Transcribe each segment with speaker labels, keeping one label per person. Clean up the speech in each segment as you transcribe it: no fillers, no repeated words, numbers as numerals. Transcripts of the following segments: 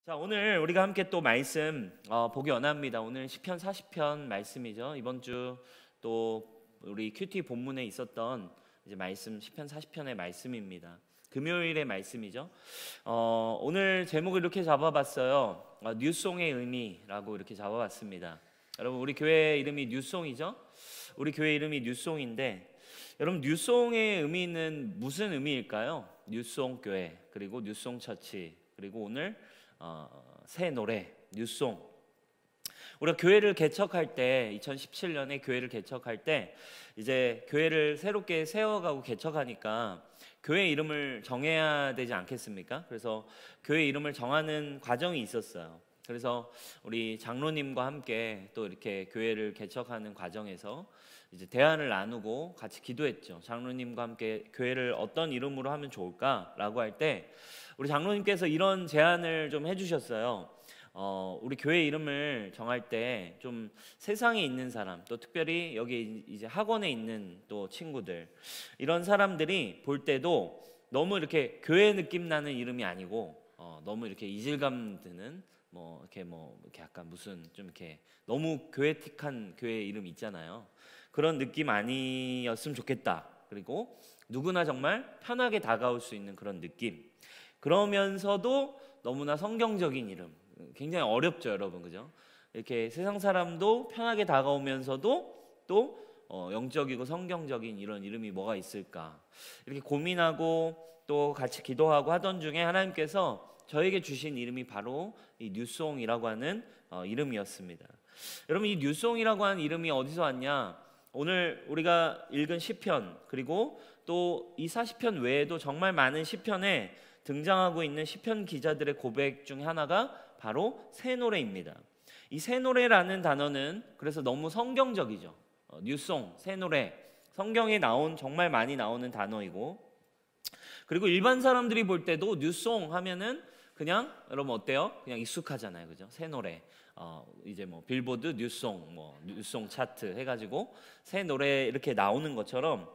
Speaker 1: 자, 오늘 우리가 함께 또 말씀 보기 원합니다. 오늘 시편 40편 말씀이죠. 이번 주 또 우리 큐티 본문에 있었던 이제 말씀 시편 40편의 말씀입니다. 금요일의 말씀이죠. 오늘 제목을 이렇게 잡아봤어요. 뉴송의 의미라고 이렇게 잡아봤습니다. 여러분, 우리 교회 이름이 뉴송이죠. 우리 교회 이름이 뉴송인데, 여러분, 뉴송의 의미는 무슨 의미일까요? 뉴송 교회, 그리고 뉴송 처치, 그리고 오늘 새 노래 뉴송. 우리가 교회를 개척할 때 2017년에 교회를 개척할 때 이제 교회를 새롭게 세워가고 개척하니까 교회 이름을 정해야 되지 않겠습니까? 그래서 교회 이름을 정하는 과정이 있었어요. 그래서 우리 장로님과 함께 또 이렇게 교회를 개척하는 과정에서 이제 대화를 나누고 같이 기도했죠. 장로님과 함께 교회를 어떤 이름으로 하면 좋을까라고 할 때 우리 장로님께서 이런 제안을 좀 해주셨어요. 우리 교회 이름을 정할 때 좀 세상에 있는 사람, 또 특별히 여기 이제 학원에 있는 또 친구들, 이런 사람들이 볼 때도 너무 이렇게 교회 느낌 나는 이름이 아니고 너무 이렇게 이질감 드는 이렇게 약간 무슨 좀 이렇게 너무 교회틱한 교회 이름 있잖아요. 그런 느낌 아니었으면 좋겠다. 그리고 누구나 정말 편하게 다가올 수 있는 그런 느낌. 그러면서도 너무나 성경적인 이름. 굉장히 어렵죠, 여러분, 그죠? 이렇게 세상 사람도 편하게 다가오면서도 또 영적이고 성경적인 이런 이름이 뭐가 있을까? 이렇게 고민하고 또 같이 기도하고 하던 중에 하나님께서 저에게 주신 이름이 바로 이 뉴송이라고 하는 이름이었습니다. 여러분, 이 뉴송이라고 하는 이름이 어디서 왔냐? 오늘 우리가 읽은 시편, 그리고 또 이 40편 외에도 정말 많은 시편에 등장하고 있는 시편 기자들의 고백 중 하나가 바로 새 노래입니다. 이 새 노래라는 단어는 그래서 너무 성경적이죠. 뉴송, 새 노래, 성경에 정말 많이 나오는 단어이고, 그리고 일반 사람들이 볼 때도 뉴송 하면은 그냥 여러분 어때요? 그냥 익숙하잖아요, 그죠? 새 노래. 이제 빌보드 뉴송, 뉴송 차트 해가지고 새 노래 이렇게 나오는 것처럼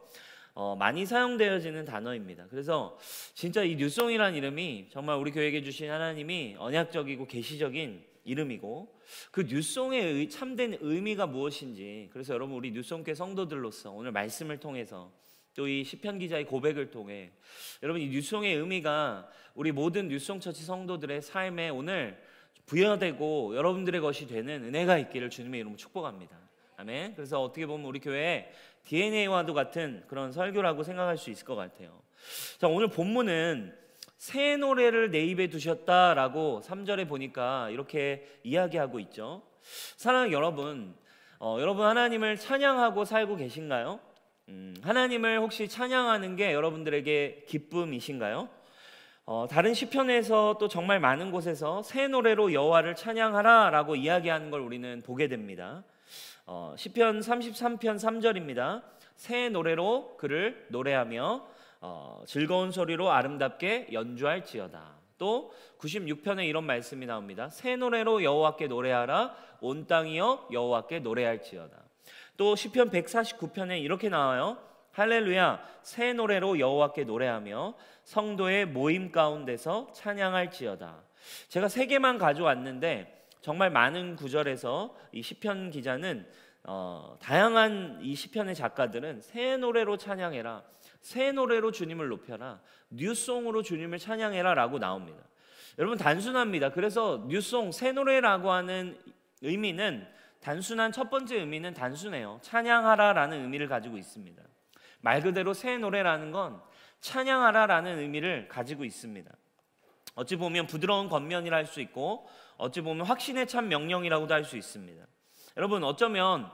Speaker 1: 많이 사용되어지는 단어입니다. 그래서 진짜 이 뉴송이라는 이름이 정말 우리 교회에게 주신 하나님이 언약적이고 계시적인 이름이고, 그 뉴송의 참된 의미가 무엇인지, 그래서 여러분 우리 뉴송교회 성도들로서 오늘 말씀을 통해서 또 이 시편 기자의 고백을 통해 여러분 이 뉴송의 의미가 우리 모든 뉴송처치 성도들의 삶에 오늘 부여되고 여러분들의 것이 되는 은혜가 있기를 주님의 이름으로 축복합니다. 아멘. 그래서 어떻게 보면 우리 교회의 DNA와도 같은 그런 설교라고 생각할 수 있을 것 같아요. 자, 오늘 본문은 새 노래를 내 입에 두셨다라고 3절에 보니까 이렇게 이야기하고 있죠. 사랑하는 여러분, 여러분 하나님을 찬양하고 살고 계신가요? 하나님을 혹시 찬양하는 게 여러분들에게 기쁨이신가요? 다른 시편에서 또 정말 많은 곳에서 새 노래로 여호와를 찬양하라 라고 이야기하는 걸 우리는 보게 됩니다. 시편 33편 3절입니다. 새 노래로 그를 노래하며 즐거운 소리로 아름답게 연주할지어다. 또 96편에 이런 말씀이 나옵니다. 새 노래로 여호와께 노래하라. 온 땅이여 여호와께 노래할지어다. 또 시편 149편에 이렇게 나와요. 할렐루야, 새 노래로 여호와께 노래하며 성도의 모임 가운데서 찬양할지어다. 제가 3개만 가져왔는데 정말 많은 구절에서 이 시편 기자는 다양한 이 시편의 작가들은 새 노래로 찬양해라, 새 노래로 주님을 높여라, 뉴송으로 주님을 찬양해라 라고 나옵니다. 여러분, 단순합니다. 그래서 뉴송, 새 노래라고 하는 의미는 단순한 첫 번째 의미는 단순해요. 찬양하라 라는 의미를 가지고 있습니다. 말 그대로 새 노래라는 건 찬양하라 라는 의미를 가지고 있습니다. 어찌 보면 부드러운 겉면이라 할 수 있고, 어찌 보면 확신에 찬 명령이라고도 할 수 있습니다. 여러분, 어쩌면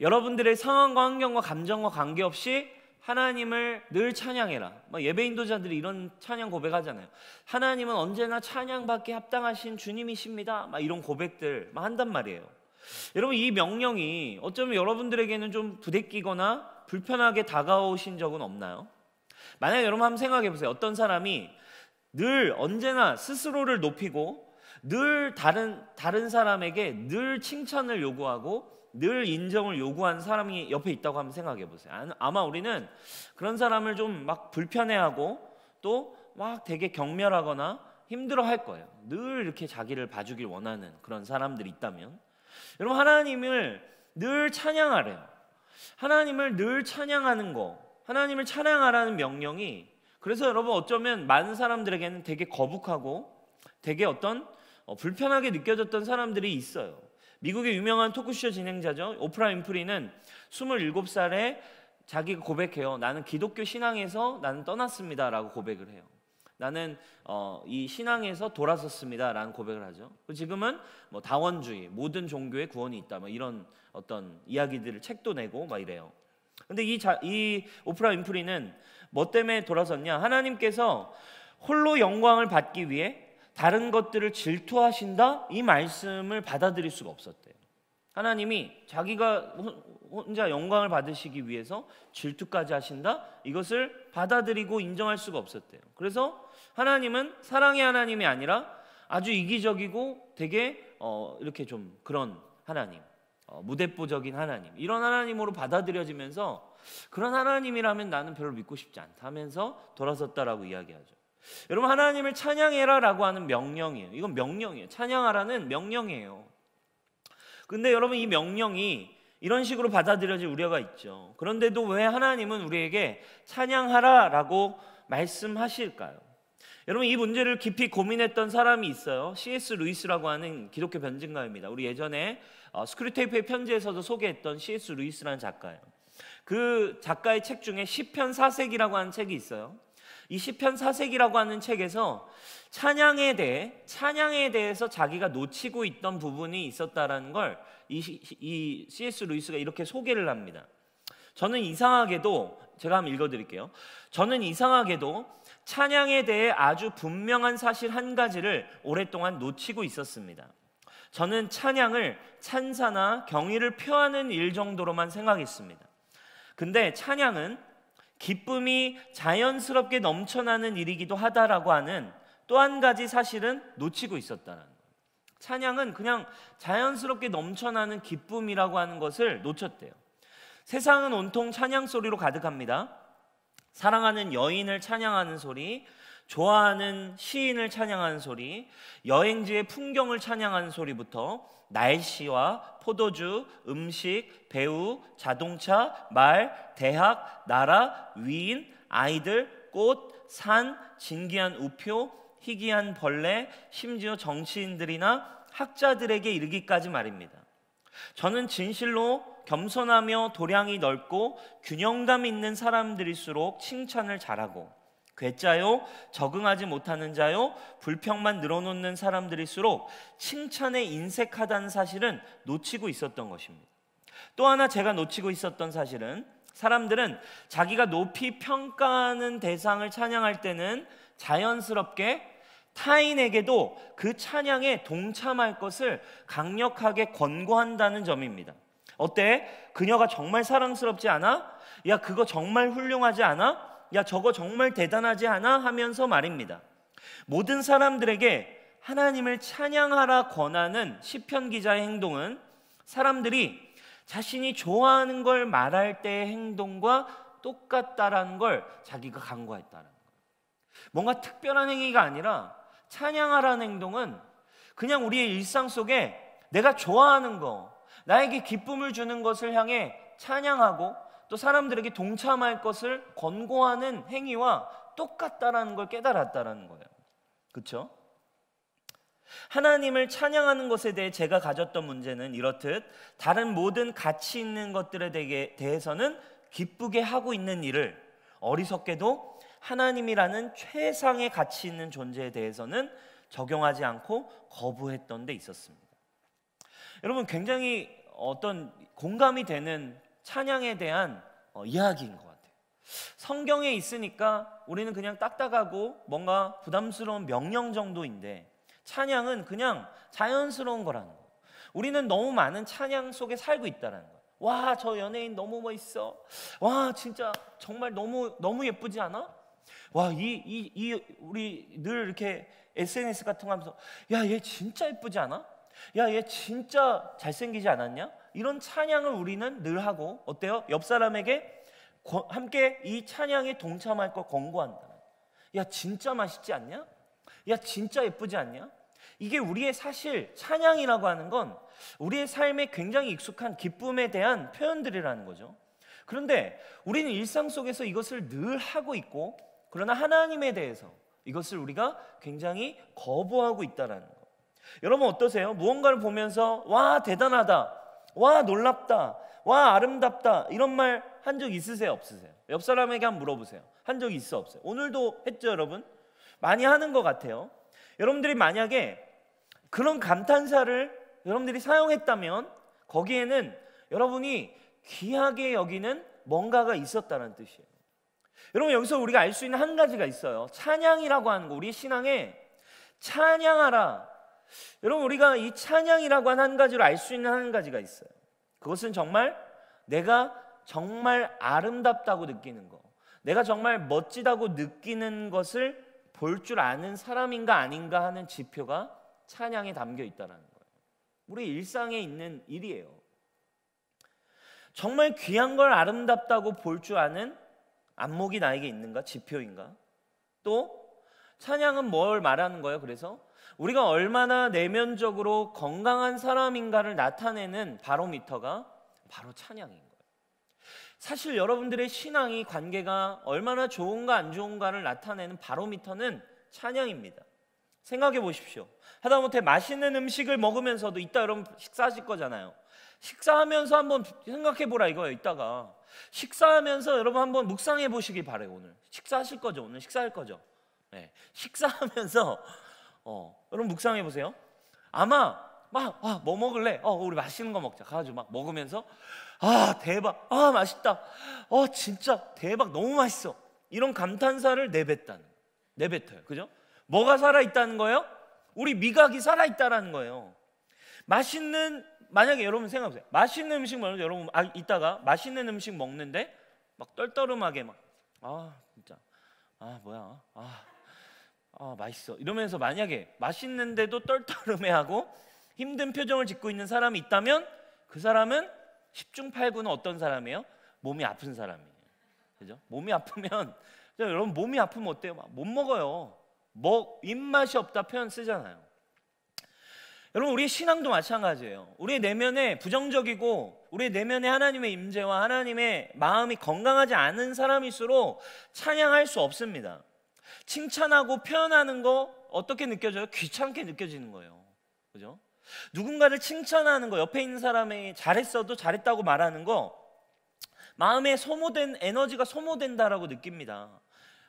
Speaker 1: 여러분들의 상황과 환경과 감정과 관계없이 하나님을 늘 찬양해라. 예배 인도자들이 이런 찬양 고백하잖아요. 하나님은 언제나 찬양받기에 합당하신 주님이십니다. 이런 고백들 한단 말이에요. 여러분, 이 명령이 어쩌면 여러분들에게는 좀 부대끼거나 불편하게 다가오신 적은 없나요? 만약에 여러분 한번 생각해 보세요. 어떤 사람이 늘 언제나 스스로를 높이고 늘 다른 사람에게 늘 칭찬을 요구하고 늘 인정을 요구하는 사람이 옆에 있다고 한번 생각해 보세요. 아마 우리는 그런 사람을 좀 막 불편해하고 또 막 되게 경멸하거나 힘들어 할 거예요. 늘 이렇게 자기를 봐주길 원하는 그런 사람들이 있다면, 여러분 하나님을 늘 찬양하래요. 하나님을 늘 찬양하는 거, 하나님을 찬양하라는 명령이, 그래서 여러분 어쩌면 많은 사람들에게는 되게 거북하고 되게 어떤 불편하게 느껴졌던 사람들이 있어요. 미국의 유명한 토크쇼 진행자죠, 오프라 윈프리는 27살에 자기가 고백해요. 나는 기독교 신앙에서 나는 떠났습니다 라고 고백을 해요. 나는 이 신앙에서 돌아섰습니다 라는 고백을 하죠. 지금은 뭐 다원주의, 모든 종교의 구원이 있다, 뭐 이런 어떤 이야기들을 책도 내고 막 이래요. 근데 이 오프라 윈프리는 뭐 때문에 돌아섰냐, 하나님께서 홀로 영광을 받기 위해 다른 것들을 질투하신다, 이 말씀을 받아들일 수가 없었대요. 하나님이 자기가 혼자 영광을 받으시기 위해서 질투까지 하신다, 이것을 받아들이고 인정할 수가 없었대요. 그래서 하나님은 사랑의 하나님이 아니라 아주 이기적이고 되게 이렇게 좀 그런 하나님, 무대뽀적인 하나님, 이런 하나님으로 받아들여지면서 그런 하나님이라면 나는 별로 믿고 싶지 않다 하면서 돌아섰다라고 이야기하죠. 여러분 하나님을 찬양해라 라고 하는 명령이에요. 이건 명령이에요. 찬양하라는 명령이에요. 근데 여러분 이 명령이 이런 식으로 받아들여질 우려가 있죠. 그런데도 왜 하나님은 우리에게 찬양하라 라고 말씀하실까요? 여러분 이 문제를 깊이 고민했던 사람이 있어요. C.S. 루이스라고 하는 기독교 변증가입니다. 우리 예전에 스크류테이프의 편지에서도 소개했던 C.S. 루이스라는 작가예요. 그 작가의 책 중에 시편 4세기라고 하는 책이 있어요. 이 시편 4세기라고 하는 책에서 찬양에 대해서 자기가 놓치고 있던 부분이 있었다라는 걸 이 C.S. 루이스가 이렇게 소개를 합니다. 저는 이상하게도, 제가 한번 읽어드릴게요. 저는 이상하게도 찬양에 대해 아주 분명한 사실 한 가지를 오랫동안 놓치고 있었습니다. 저는 찬양을 찬사나 경의를 표하는 일 정도로만 생각했습니다. 근데 찬양은 기쁨이 자연스럽게 넘쳐나는 일이기도 하다라고 하는 또 한 가지 사실은 놓치고 있었다는 거예요. 찬양은 그냥 자연스럽게 넘쳐나는 기쁨이라고 하는 것을 놓쳤대요. 세상은 온통 찬양 소리로 가득합니다. 사랑하는 여인을 찬양하는 소리, 좋아하는 시인을 찬양하는 소리, 여행지의 풍경을 찬양하는 소리부터 날씨와 포도주, 음식, 배우, 자동차, 말, 대학, 나라, 위인, 아이들, 꽃, 산, 진기한 우표, 희귀한 벌레, 심지어 정치인들이나 학자들에게 이르기까지 말입니다. 저는 진실로 겸손하며 도량이 넓고 균형감 있는 사람들일수록 칭찬을 잘하고, 괴짜요, 적응하지 못하는 자요, 불평만 늘어놓는 사람들일수록 칭찬에 인색하다는 사실은 놓치고 있었던 것입니다. 또 하나 제가 놓치고 있었던 사실은, 사람들은 자기가 높이 평가하는 대상을 찬양할 때는 자연스럽게 타인에게도 그 찬양에 동참할 것을 강력하게 권고한다는 점입니다. 어때? 그녀가 정말 사랑스럽지 않아? 야, 그거 정말 훌륭하지 않아? 야, 저거 정말 대단하지 않아? 하면서 말입니다. 모든 사람들에게 하나님을 찬양하라 권하는 시편 기자의 행동은 사람들이 자신이 좋아하는 걸 말할 때의 행동과 똑같다라는 걸 자기가 간구했다는 거예요. 뭔가 특별한 행위가 아니라 찬양하라는 행동은 그냥 우리의 일상 속에 내가 좋아하는 거, 나에게 기쁨을 주는 것을 향해 찬양하고 또 사람들에게 동참할 것을 권고하는 행위와 똑같다라는 걸 깨달았다라는 거예요. 그렇죠? 하나님을 찬양하는 것에 대해 제가 가졌던 문제는 이렇듯 다른 모든 가치 있는 것들에 대해서는 기쁘게 하고 있는 일을 어리석게도 하나님이라는 최상의 가치 있는 존재에 대해서는 적용하지 않고 거부했던 데 있었습니다. 여러분 굉장히 어떤 공감이 되는 찬양에 대한 이야기인 것 같아요. 성경에 있으니까 우리는 그냥 딱딱하고 뭔가 부담스러운 명령 정도인데 찬양은 그냥 자연스러운 거라는 거예요. 우리는 너무 많은 찬양 속에 살고 있다는 거예요. 와, 저 연예인 너무 멋있어. 와, 진짜 정말 너무 예쁘지 않아? 와, 우리 늘 이렇게 SNS 같은 거 하면서 야, 얘 진짜 예쁘지 않아? 야, 얘 진짜 잘생기지 않았냐? 이런 찬양을 우리는 늘 하고, 어때요? 옆 사람에게 함께 이 찬양에 동참할 걸 권고한다. 야, 진짜 맛있지 않냐? 야 진짜 예쁘지 않냐? 이게 우리의 사실 찬양이라고 하는 건 우리의 삶에 굉장히 익숙한 기쁨에 대한 표현들이라는 거죠. 그런데 우리는 일상 속에서 이것을 늘 하고 있고, 그러나 하나님에 대해서 이것을 우리가 굉장히 거부하고 있다는 거. 여러분 어떠세요? 무언가를 보면서 와 대단하다, 와 놀랍다, 와 아름답다 이런 말 한 적 있으세요? 없으세요? 옆 사람에게 한번 물어보세요. 한 적이 있어 없어요? 오늘도 했죠 여러분? 많이 하는 것 같아요. 여러분들이 만약에 그런 감탄사를 여러분들이 사용했다면 거기에는 여러분이 귀하게 여기는 뭔가가 있었다는 뜻이에요. 여러분 여기서 우리가 알 수 있는 한 가지가 있어요. 찬양이라고 하는 거, 우리 신앙에 찬양하라. 여러분 우리가 이 찬양이라고 하는 한 가지로 알 수 있는 한 가지가 있어요. 그것은 정말 내가 정말 아름답다고 느끼는 거, 내가 정말 멋지다고 느끼는 것을 볼 줄 아는 사람인가 아닌가 하는 지표가 찬양에 담겨 있다는 거예요. 우리 일상에 있는 일이에요. 정말 귀한 걸 아름답다고 볼 줄 아는 안목이 나에게 있는가? 지표인가? 또 찬양은 뭘 말하는 거예요? 그래서 우리가 얼마나 내면적으로 건강한 사람인가를 나타내는 바로미터가 바로 찬양인 거예요. 사실 여러분들의 신앙이 관계가 얼마나 좋은가 안 좋은가를 나타내는 바로미터는 찬양입니다. 생각해 보십시오. 하다못해 맛있는 음식을 먹으면서도 이따 여러분 식사하실 거잖아요. 식사하면서 한번 생각해 보라 이거예요. 이따가 식사하면서 여러분 한번 묵상해 보시길 바래요. 오늘 식사하실 거죠? 오늘 식사할 거죠? 네. 식사하면서 여러분 묵상해 보세요. 아마 막 뭐 먹을래? 우리 맛있는 거 먹자. 가가지고 막 먹으면서 대박, 맛있다, 진짜 대박, 너무 맛있어. 이런 감탄사를 내뱉어요. 그죠? 뭐가 살아있다는 거예요? 우리 미각이 살아있다라는 거예요. 만약에 여러분 생각해보세요. 맛있는 음식 먹는데 여러분 이따가 맛있는 음식 먹는데 막 떨떠름하게 막 진짜 뭐야 맛있어 이러면서 만약에 맛있는데도 떨떠름해하고 힘든 표정을 짓고 있는 사람이 있다면 그 사람은 10중 8구는 어떤 사람이에요? 몸이 아픈 사람이에요. 그죠? 몸이 아프면 여러분 몸이 아프면 어때요? 못 먹어요. 입맛이 없다 표현 쓰잖아요. 여러분 우리의 신앙도 마찬가지예요. 우리의 내면에 부정적이고 우리의 내면에 하나님의 임재와 하나님의 마음이 건강하지 않은 사람일수록 찬양할 수 없습니다. 칭찬하고 표현하는 거 어떻게 느껴져요? 귀찮게 느껴지는 거예요. 그죠? 누군가를 칭찬하는 거, 옆에 있는 사람이 잘했어도 잘했다고 말하는 거 마음에 소모된 에너지가 소모된다라고 느낍니다.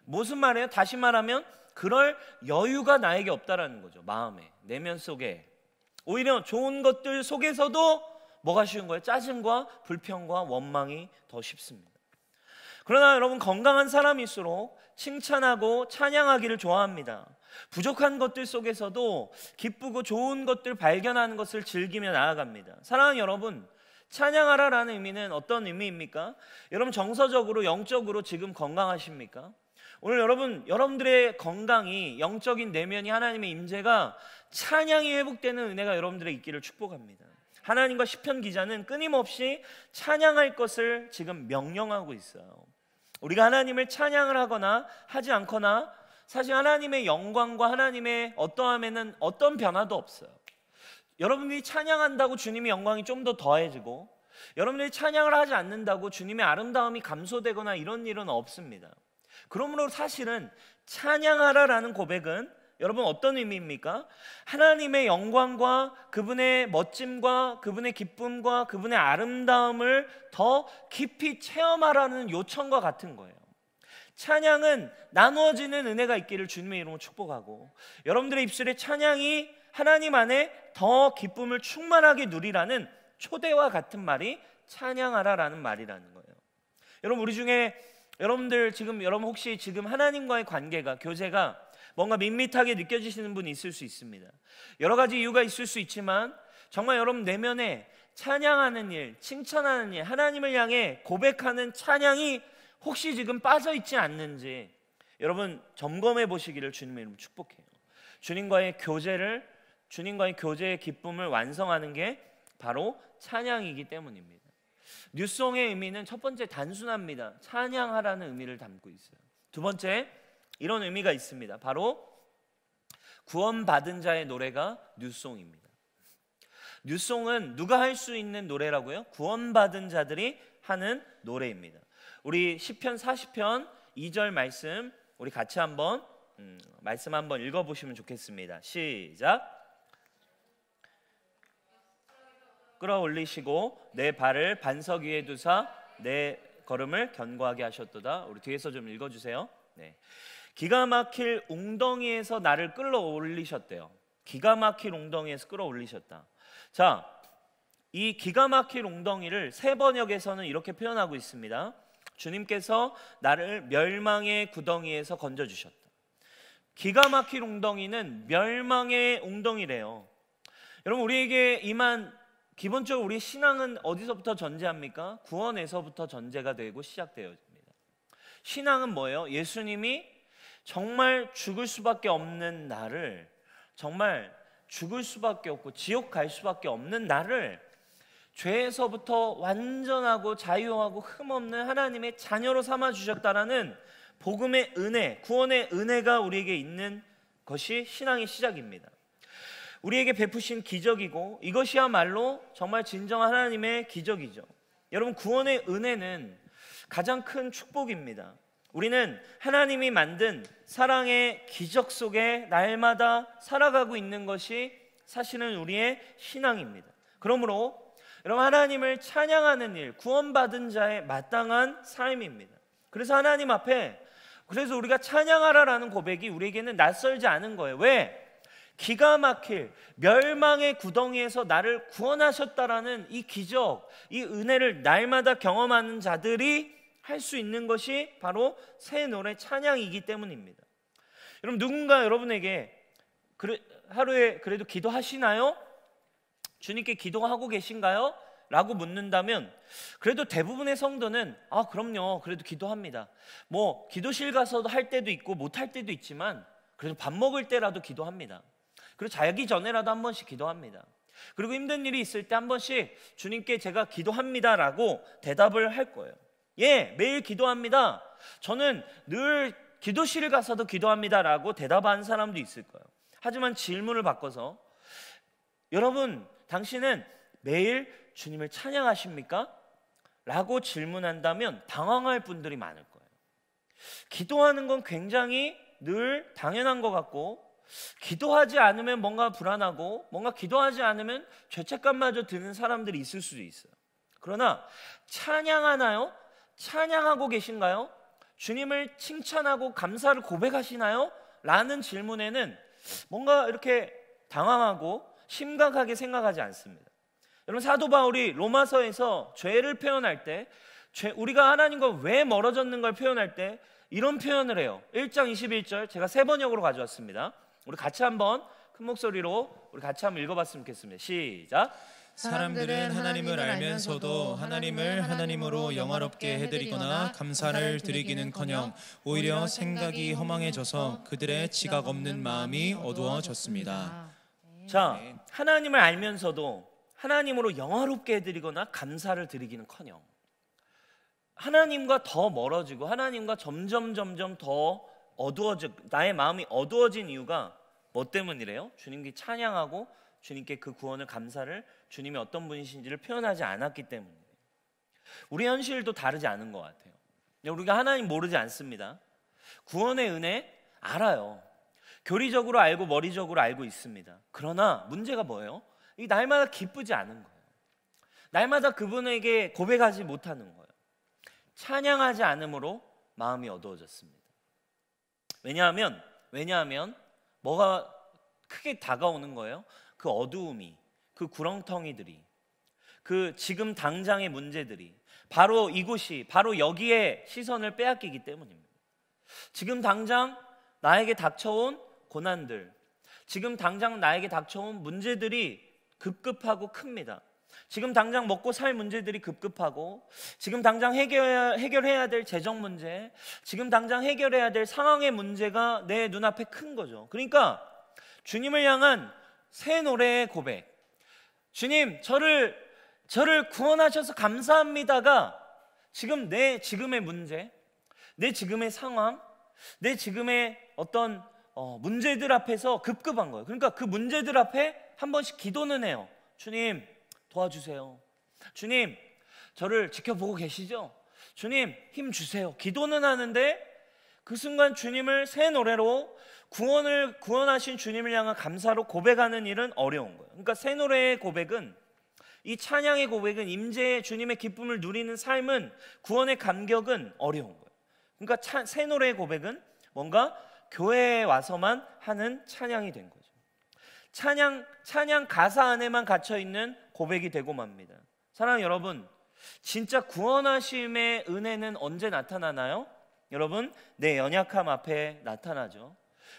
Speaker 1: 무슨 말이에요? 다시 말하면 그럴 여유가 나에게 없다라는 거죠. 마음에, 내면 속에. 오히려 좋은 것들 속에서도 뭐가 쉬운 거예요? 짜증과 불평과 원망이 더 쉽습니다. 그러나 여러분 건강한 사람일수록 칭찬하고 찬양하기를 좋아합니다. 부족한 것들 속에서도 기쁘고 좋은 것들 발견하는 것을 즐기며 나아갑니다. 사랑하는 여러분, 찬양하라라는 의미는 어떤 의미입니까? 여러분 정서적으로 영적으로 지금 건강하십니까? 오늘 여러분들의 건강이, 영적인 내면이 하나님의 임재가 찬양이 회복되는 은혜가 여러분들의 있기를 축복합니다. 하나님과 시편 기자는 끊임없이 찬양할 것을 지금 명령하고 있어요. 우리가 하나님을 찬양을 하거나 하지 않거나 사실 하나님의 영광과 하나님의 어떠함에는 어떤 변화도 없어요. 여러분들이 찬양한다고 주님의 영광이 좀 더 더해지고 여러분들이 찬양을 하지 않는다고 주님의 아름다움이 감소되거나 이런 일은 없습니다. 그러므로 사실은 찬양하라라는 고백은 여러분 어떤 의미입니까? 하나님의 영광과 그분의 멋짐과 그분의 기쁨과 그분의 아름다움을 더 깊이 체험하라는 요청과 같은 거예요. 찬양은 나누어지는 은혜가 있기를 주님의 이름으로 축복하고 여러분들의 입술에 찬양이 하나님 안에 더 기쁨을 충만하게 누리라는 초대와 같은 말이 찬양하라라는 말이라는 거예요. 여러분 우리 중에 여러분 혹시 지금 하나님과의 관계가 교제가 뭔가 밋밋하게 느껴지시는 분이 있을 수 있습니다. 여러 가지 이유가 있을 수 있지만 정말 여러분 내면에 찬양하는 일, 칭찬하는 일, 하나님을 향해 고백하는 찬양이 혹시 지금 빠져있지 않는지 여러분 점검해 보시기를 주님의 이름으로 축복해요. 주님과의 교제의 기쁨을 완성하는 게 바로 찬양이기 때문입니다. 뉴송의 의미는 첫 번째 단순합니다. 찬양하라는 의미를 담고 있어요. 두 번째 이런 의미가 있습니다. 바로 구원받은 자의 노래가 뉴송입니다. 뉴송은 누가 할 수 있는 노래라고요? 구원받은 자들이 하는 노래입니다. 우리 시편 40편 2절 말씀 우리 같이 한번 말씀 한번 읽어보시면 좋겠습니다. 시작. 끌어올리시고 내 발을 반석 위에 두사 내 걸음을 견고하게 하셨도다. 우리 뒤에서 좀 읽어주세요. 네. 기가 막힐 웅덩이에서 나를 끌어올리셨대요. 기가 막힐 웅덩이에서 끌어올리셨다. 자, 이 기가 막힐 웅덩이를 새 번역에서는 이렇게 표현하고 있습니다. 주님께서 나를 멸망의 구덩이에서 건져주셨다. 기가 막힐 웅덩이는 멸망의 웅덩이래요. 여러분, 우리에게 임한 기본적으로 우리 신앙은 어디서부터 전제합니까? 구원에서부터 전제가 되고 시작되어집니다. 신앙은 뭐예요? 예수님이 정말 죽을 수밖에 없는 나를, 정말 죽을 수밖에 없고 지옥 갈 수밖에 없는 나를 죄에서부터 완전하고 자유하고 흠없는 하나님의 자녀로 삼아주셨다라는 복음의 은혜, 구원의 은혜가 우리에게 있는 것이 신앙의 시작입니다. 우리에게 베푸신 기적이고 이것이야말로 정말 진정한 하나님의 기적이죠. 여러분, 구원의 은혜는 가장 큰 축복입니다. 우리는 하나님이 만든 사랑의 기적 속에 날마다 살아가고 있는 것이 사실은 우리의 신앙입니다. 그러므로 여러분, 하나님을 찬양하는 일, 구원받은 자의 마땅한 삶입니다. 그래서 하나님 앞에, 그래서 우리가 찬양하라라는 고백이 우리에게는 낯설지 않은 거예요. 왜? 기가 막힐 멸망의 구덩이에서 나를 구원하셨다라는 이 기적, 이 은혜를 날마다 경험하는 자들이 할 수 있는 것이 바로 새 노래 찬양이기 때문입니다. 여러분, 누군가 여러분에게 하루에 그래도 기도하시나요? 주님께 기도하고 계신가요? 라고 묻는다면 그래도 대부분의 성도는 그럼요, 그래도 기도합니다. 뭐 기도실 가서도 할 때도 있고 못 할 때도 있지만 그래도 밥 먹을 때라도 기도합니다. 그리고 자기 전에라도 한 번씩 기도합니다. 그리고 힘든 일이 있을 때 한 번씩 주님께 제가 기도합니다라고 대답을 할 거예요. 예, 매일 기도합니다. 저는 늘 기도실을 가서도 기도합니다라고 대답하는 사람도 있을 거예요. 하지만 질문을 바꿔서 여러분, 당신은 매일 주님을 찬양하십니까? 라고 질문한다면 당황할 분들이 많을 거예요. 기도하는 건 굉장히 늘 당연한 것 같고, 기도하지 않으면 뭔가 불안하고, 뭔가 기도하지 않으면 죄책감마저 드는 사람들이 있을 수도 있어요. 그러나 찬양하나요? 찬양하고 계신가요? 주님을 칭찬하고 감사를 고백하시나요? 라는 질문에는 뭔가 이렇게 당황하고 심각하게 생각하지 않습니다. 여러분, 사도 바울이 로마서에서 죄를 표현할 때, 우리가 하나님과 왜 멀어졌는 걸 표현할 때 이런 표현을 해요. 1장 21절 제가 세 번역으로 가져왔습니다. 우리 같이 한번 큰 목소리로 우리 같이 한번 읽어봤으면 좋겠습니다. 시작.
Speaker 2: 사람들은 하나님을 알면서도 하나님을 하나님으로 영화롭게 해드리거나 감사를 드리기는커녕 오히려 생각이 허망해져서 그들의 지각 없는 마음이 어두워졌습니다.
Speaker 1: 자, 하나님을 알면서도 하나님으로 영화롭게 해드리거나 감사를 드리기는커녕 하나님과 더 멀어지고 하나님과 점점 더 어두워져, 나의 마음이 어두워진 이유가 뭐 때문이래요? 주님께 찬양하고 주님께 그 구원을 감사를, 주님이 어떤 분이신지를 표현하지 않았기 때문이에요. 우리 현실도 다르지 않은 것 같아요. 우리가 하나님 모르지 않습니다. 구원의 은혜 알아요. 교리적으로 알고 머리적으로 알고 있습니다. 그러나 문제가 뭐예요? 이 날마다 기쁘지 않은 거예요. 날마다 그분에게 고백하지 못하는 거예요. 찬양하지 않음으로 마음이 어두워졌습니다. 왜냐하면 뭐가 크게 다가오는 거예요? 그 어두움이, 그 구렁텅이들이, 그 지금 당장의 문제들이 바로 이곳이, 바로 여기에 시선을 빼앗기기 때문입니다. 지금 당장 나에게 닥쳐온 고난들, 지금 당장 나에게 닥쳐온 문제들이 급급하고 큽니다. 지금 당장 먹고 살 문제들이 급급하고, 지금 당장 해결해야 될 재정 문제, 지금 당장 해결해야 될 상황의 문제가 내 눈앞에 큰 거죠. 그러니까 주님을 향한 새 노래의 고백, 주님 저를 구원하셔서 감사합니다가 지금 내 지금의 문제, 내 지금의 상황, 내 지금의 어떤 문제들 앞에서 급급한 거예요. 그러니까 그 문제들 앞에 한 번씩 기도는 해요. 주님 도와주세요. 주님 저를 지켜보고 계시죠? 주님 힘 주세요. 기도는 하는데 그 순간 주님을 새 노래로 구원하신 주님을 향한 감사로 고백하는 일은 어려운 거예요. 그러니까 새 노래의 고백은, 이 찬양의 고백은, 임재의 주님의 기쁨을 누리는 삶은, 구원의 감격은 어려운 거예요. 그러니까 새 노래의 고백은 뭔가 교회에 와서만 하는 찬양이 된 거죠. 찬양 가사 안에만 갇혀 있는 고백이 되고 맙니다. 사랑하는 여러분, 진짜 구원하심의 은혜는 언제 나타나나요? 여러분, 내 연약함 앞에 나타나죠.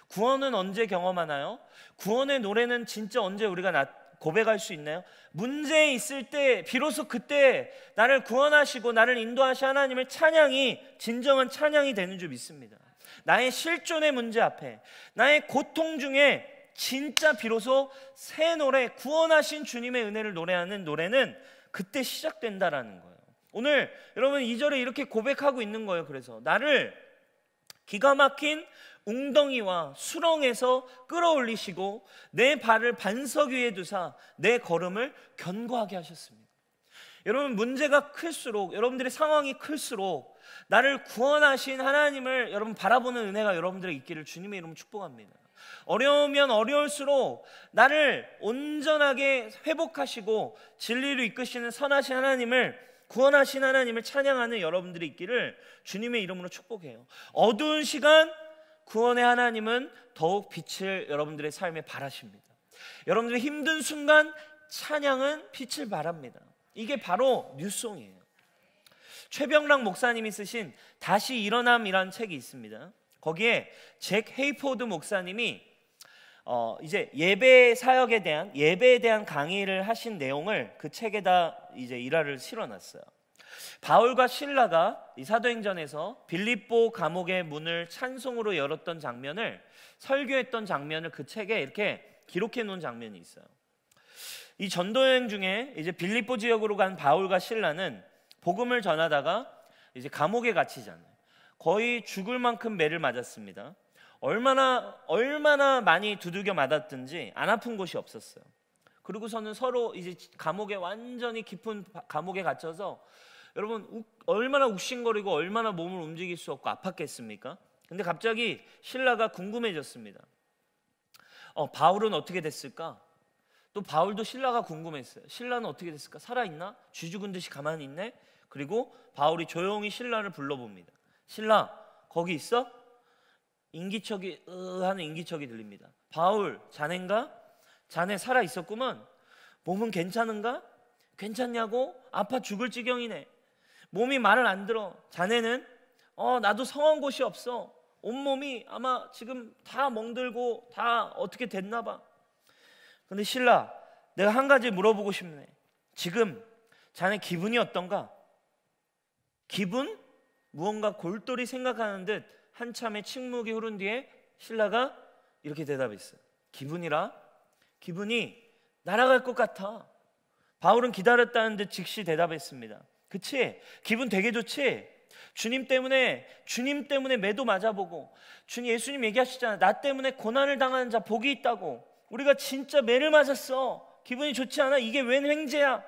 Speaker 1: 구원은 언제 경험하나요? 구원의 노래는 진짜 언제 우리가 고백할 수 있나요? 문제 있을 때, 비로소 그때 나를 구원하시고 나를 인도하신 하나님을 찬양이 진정한 찬양이 되는 줄 믿습니다. 나의 실존의 문제 앞에, 나의 고통 중에 진짜 비로소 새 노래, 구원하신 주님의 은혜를 노래하는 노래는 그때 시작된다라는 거예요. 오늘 여러분 2절에 이렇게 고백하고 있는 거예요. 그래서 나를 기가 막힌 웅덩이와 수렁에서 끌어올리시고 내 발을 반석 위에 두사 내 걸음을 견고하게 하셨습니다. 여러분, 문제가 클수록, 여러분들의 상황이 클수록 나를 구원하신 하나님을 여러분 바라보는 은혜가 여러분들에게 있기를 주님의 이름으로 축복합니다. 어려우면 어려울수록 나를 온전하게 회복하시고 진리로 이끄시는 선하신 하나님을, 구원하신 하나님을 찬양하는 여러분들이 있기를 주님의 이름으로 축복해요. 어두운 시간 구원의 하나님은 더욱 빛을 여러분들의 삶에 발하십니다. 여러분들의 힘든 순간 찬양은 빛을 발합니다. 이게 바로 뉴송이에요. 최병락 목사님이 쓰신 다시 일어남이라는 책이 있습니다. 거기에 잭 헤이포드 목사님이 이제 예배 사역에 대한, 예배에 대한 강의를 하신 내용을 그 책에다 이제 일화를 실어놨어요. 바울과 실라가 이 사도행전에서 빌립보 감옥의 문을 찬송으로 열었던 장면을, 설교했던 장면을 그 책에 이렇게 기록해 놓은 장면이 있어요. 이 전도여행 중에 이제 빌립보 지역으로 간 바울과 실라는 복음을 전하다가 이제 감옥에 갇히잖아요. 거의 죽을 만큼 매를 맞았습니다. 얼마나 많이 두들겨 맞았든지 안 아픈 곳이 없었어요. 그리고서는 서로 이제 감옥에, 완전히 깊은 감옥에 갇혀서 여러분 얼마나 욱신거리고 얼마나 몸을 움직일 수 없고 아팠겠습니까? 근데 갑자기 실라가 궁금해졌습니다. 바울은 어떻게 됐을까? 또 바울도 실라가 궁금했어요. 실라는 어떻게 됐을까? 살아있나? 쥐 죽은 듯이 가만히 있네? 그리고 바울이 조용히 실라를 불러봅니다. 실라, 거기 있어? 인기척이 하는 인기척이 들립니다. 바울, 자넨가? 자네 살아있었구먼. 몸은 괜찮은가? 괜찮냐고? 아파 죽을 지경이네. 몸이 말을 안 들어. 자네는? 나도 성한 곳이 없어. 온몸이 아마 지금 다 멍들고 다 어떻게 됐나 봐. 근데 실라, 내가 한 가지 물어보고 싶네. 지금 자네 기분이 어떤가? 기분? 무언가 골똘히 생각하는 듯 한참의 침묵이 흐른 뒤에 실라가 이렇게 대답했어요. 기분이라? 기분이 날아갈 것 같아. 바울은 기다렸다는 듯 즉시 대답했습니다. 그치? 기분 되게 좋지? 주님 때문에 매도 맞아보고, 예수님 얘기하시잖아. 나 때문에 고난을 당하는 자 복이 있다고. 우리가 진짜 매를 맞았어. 기분이 좋지 않아? 이게 웬 횡재야?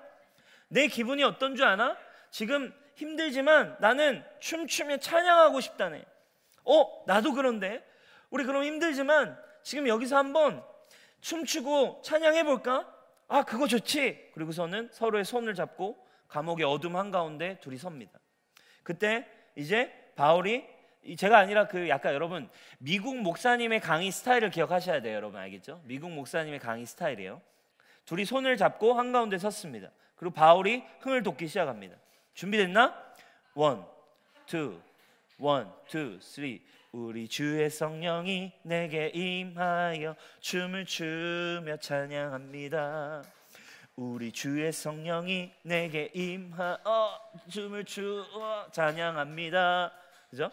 Speaker 1: 내 기분이 어떤 줄 아나? 지금 힘들지만 나는 춤추며 찬양하고 싶다네. 나도 그런데. 우리 그럼 힘들지만 지금 여기서 한번 춤추고 찬양해볼까? 그거 좋지. 그리고서는 서로의 손을 잡고 감옥의 어둠 한가운데 둘이 섭니다. 그때 이제 바울이, 제가 아니라 약간 여러분 미국 목사님의 강의 스타일을 기억하셔야 돼요. 여러분 알겠죠? 미국 목사님의 강의 스타일이에요. 둘이 손을 잡고 한가운데 섰습니다. 그리고 바울이 흥을 돋기 시작합니다. 준비됐나? 1, 2, 3. 우리 주의 성령이 내게 임하여 춤을 추며 찬양합니다. 우리 주의 성령이 내게 임하여 춤을 추어 찬양합니다. 그죠?